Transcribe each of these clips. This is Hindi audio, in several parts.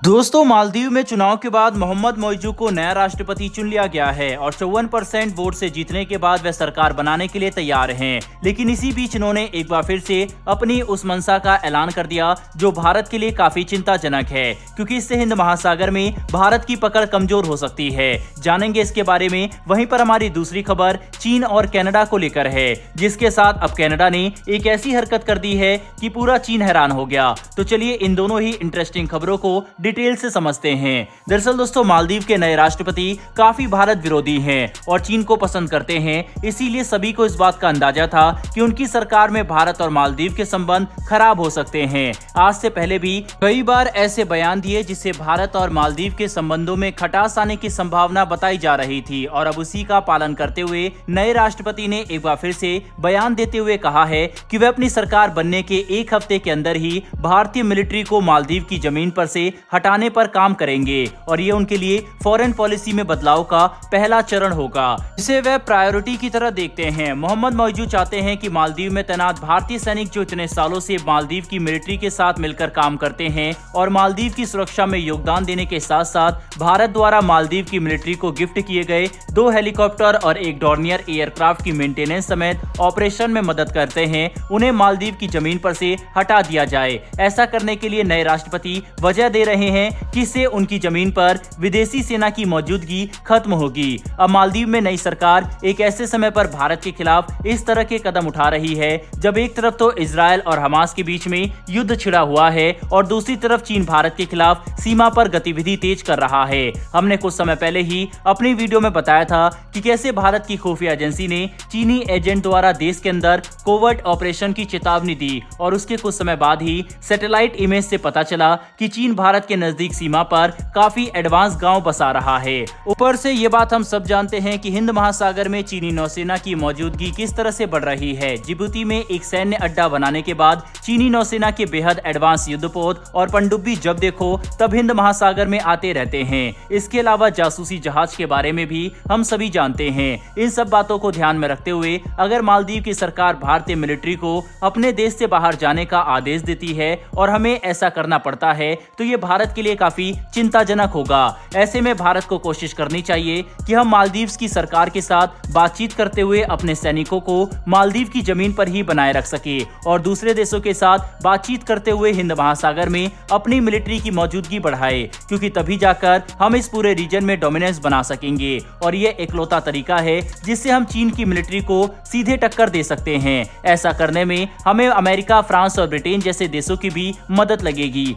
दोस्तों, मालदीव में चुनाव के बाद मोहम्मद मोइजू को नया राष्ट्रपति चुन लिया गया है और 54% वोट से जीतने के बाद वे सरकार बनाने के लिए तैयार हैं। लेकिन इसी बीच इन्होंने एक बार फिर से अपनी उस मंशा का ऐलान कर दिया जो भारत के लिए काफी चिंताजनक है, क्योंकि इससे हिंद महासागर में भारत की पकड़ कमजोर हो सकती है। जानेंगे इसके बारे में। वहीं पर हमारी दूसरी खबर चीन और कनाडा को लेकर है, जिसके साथ अब कनाडा ने एक ऐसी हरकत कर दी है कि पूरा चीन हैरान हो गया। तो चलिए इन दोनों ही इंटरेस्टिंग खबरों को डिटेल से समझते हैं। दरअसल दोस्तों, मालदीव के नए राष्ट्रपति काफी भारत विरोधी हैं और चीन को पसंद करते हैं। इसीलिए सभी को इस बात का अंदाजा था कि उनकी सरकार में भारत और मालदीव के संबंध खराब हो सकते हैं। आज से पहले भी कई बार ऐसे बयान दिए जिससे भारत और मालदीव के संबंधों में खटास आने की संभावना बताई जा रही थी और अब उसी का पालन करते हुए नए राष्ट्रपति ने एक बार फिर से बयान देते हुए कहा है कि वे अपनी सरकार बनने के एक हफ्ते के अंदर ही भारतीय मिलिट्री को मालदीव की जमीन पर से हटाने पर काम करेंगे और ये उनके लिए फॉरेन पॉलिसी में बदलाव का पहला चरण होगा, जिसे वे प्रायोरिटी की तरह देखते हैं। मोहम्मद मोइजू चाहते हैं कि मालदीव में तैनात भारतीय सैनिक जो इतने सालों से मालदीव की मिलिट्री के साथ मिलकर काम करते हैं और मालदीव की सुरक्षा में योगदान देने के साथ साथ भारत द्वारा मालदीव की मिलिट्री को गिफ्ट किए गए 2 हेलीकॉप्टर और 1 डॉर्नियर एयरक्राफ्ट की मेंटेनेंस समेत ऑपरेशन में मदद करते हैं, उन्हें मालदीव की जमीन पर से हटा दिया जाए। ऐसा करने के लिए नए राष्ट्रपति वजह दे रहे हैं कि इससे उनकी जमीन पर विदेशी सेना की मौजूदगी खत्म होगी। अब मालदीव में नई सरकार एक ऐसे समय पर भारत के खिलाफ इस तरह के कदम उठा रही है जब एक तरफ तो इजराइल और हमास के बीच में युद्ध छिड़ा हुआ है और दूसरी तरफ चीन भारत के खिलाफ सीमा पर गतिविधि तेज कर रहा है। हमने कुछ समय पहले ही अपनी वीडियो में बताया था कि कैसे भारत की खुफिया एजेंसी ने चीनी एजेंट द्वारा देश के अंदर कोवर्ट ऑपरेशन की चेतावनी दी और उसके कुछ समय बाद ही सैटेलाइट इमेज से पता चला कि चीन भारत के नजदीक सीमा पर काफी एडवांस गांव बसा रहा है। ऊपर से ये बात हम सब जानते हैं कि हिंद महासागर में चीनी नौसेना की मौजूदगी किस तरह से बढ़ रही है। जिबूती में एक सैन्य अड्डा बनाने के बाद चीनी नौसेना के बेहद एडवांस युद्धपोत और पनडुब्बी जब देखो तब हिंद महासागर में आते रहते हैं। इसके अलावा जासूसी जहाज के बारे में भी हम सभी जानते हैं। इन सब बातों को ध्यान में रखते हुए अगर मालदीव की सरकार भारतीय मिलिट्री को अपने देश से बाहर जाने का आदेश देती है और हमें ऐसा करना पड़ता है तो ये भारत के लिए काफी चिंताजनक होगा। ऐसे में भारत को कोशिश करनी चाहिए कि हम मालदीव की सरकार के साथ बातचीत करते हुए अपने सैनिकों को मालदीव की जमीन पर ही बनाए रख सके और दूसरे देशों के साथ बातचीत करते हुए हिंद महासागर में अपनी मिलिट्री की मौजूदगी बढ़ाए, क्योंकि तभी जाकर हम इस पूरे रीजन में डोमिनेंस बना सकेंगे और ये एकलौता तरीका है जिससे हम चीन की मिलिट्री को सीधे टक्कर दे सकते हैं। ऐसा करने में हमें अमेरिका, फ्रांस और ब्रिटेन जैसे देशों की भी मदद लगेगी।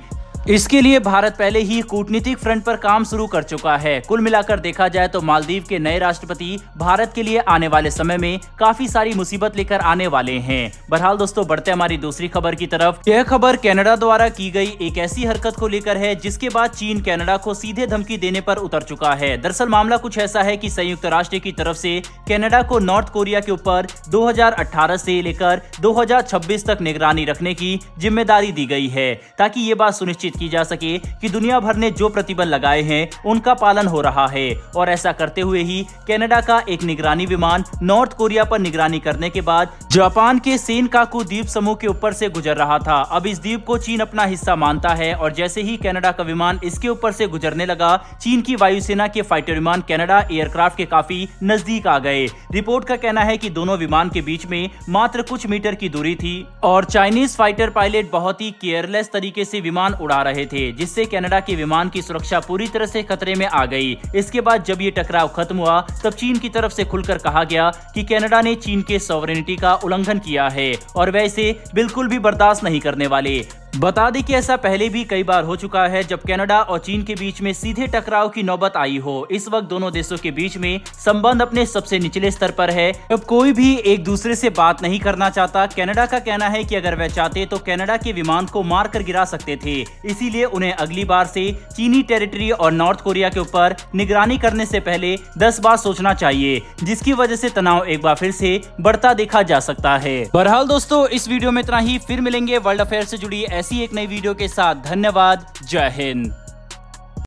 इसके लिए भारत पहले ही कूटनीतिक फ्रंट पर काम शुरू कर चुका है। कुल मिलाकर देखा जाए तो मालदीव के नए राष्ट्रपति भारत के लिए आने वाले समय में काफी सारी मुसीबत लेकर आने वाले हैं। बहरहाल दोस्तों, बढ़ते हमारी दूसरी खबर की तरफ। यह खबर कनाडा द्वारा की गई एक ऐसी हरकत को लेकर है जिसके बाद चीन कनाडा को सीधे धमकी देने पर उतर चुका है। दरअसल मामला कुछ ऐसा है कि संयुक्त राष्ट्र की तरफ से कनाडा को नॉर्थ कोरिया के ऊपर 2018 से लेकर 2026 तक निगरानी रखने की जिम्मेदारी दी गई है, ताकि ये बात सुनिश्चित की जा सके कि दुनिया भर ने जो प्रतिबंध लगाए हैं उनका पालन हो रहा है। और ऐसा करते हुए ही कनाडा का एक निगरानी विमान नॉर्थ कोरिया पर निगरानी करने के बाद जापान के सेनकाकू द्वीप समूह के ऊपर से गुजर रहा था। अब इस द्वीप को चीन अपना हिस्सा मानता है और जैसे ही कनाडा का विमान इसके ऊपर से गुजरने लगा, चीन की वायुसेना के फाइटर विमान कनाडा एयरक्राफ्ट के काफी नजदीक आ गए। रिपोर्ट का कहना है कि दोनों विमान के बीच में मात्र कुछ मीटर की दूरी थी और चाइनीज फाइटर पायलट बहुत ही केयरलेस तरीके से विमान उड़ा रहे थे, जिससे कनाडा के विमान की सुरक्षा पूरी तरह से खतरे में आ गई। इसके बाद जब ये टकराव खत्म हुआ तब चीन की तरफ से खुलकर कहा गया कि कनाडा ने चीन के सॉवरेनिटी का उल्लंघन किया है और वे इसे बिल्कुल भी बर्दाश्त नहीं करने वाले। बता दें कि ऐसा पहले भी कई बार हो चुका है जब कनाडा और चीन के बीच में सीधे टकराव की नौबत आई हो। इस वक्त दोनों देशों के बीच में संबंध अपने सबसे निचले स्तर पर है। अब कोई भी एक दूसरे से बात नहीं करना चाहता। कनाडा का कहना है कि अगर वह चाहते तो कनाडा के विमान को मार कर गिरा सकते थे, इसीलिए उन्हें अगली बार से चीनी टेरिटरी और नॉर्थ कोरिया के ऊपर निगरानी करने से पहले 10 बार सोचना चाहिए, जिसकी वजह से तनाव एक बार फिर से बढ़ता देखा जा सकता है। बहरहाल दोस्तों, इस वीडियो में इतना ही। फिर मिलेंगे वर्ल्ड अफेयर से जुड़ी ऐसी एक नई वीडियो के साथ। धन्यवाद। जय हिंद।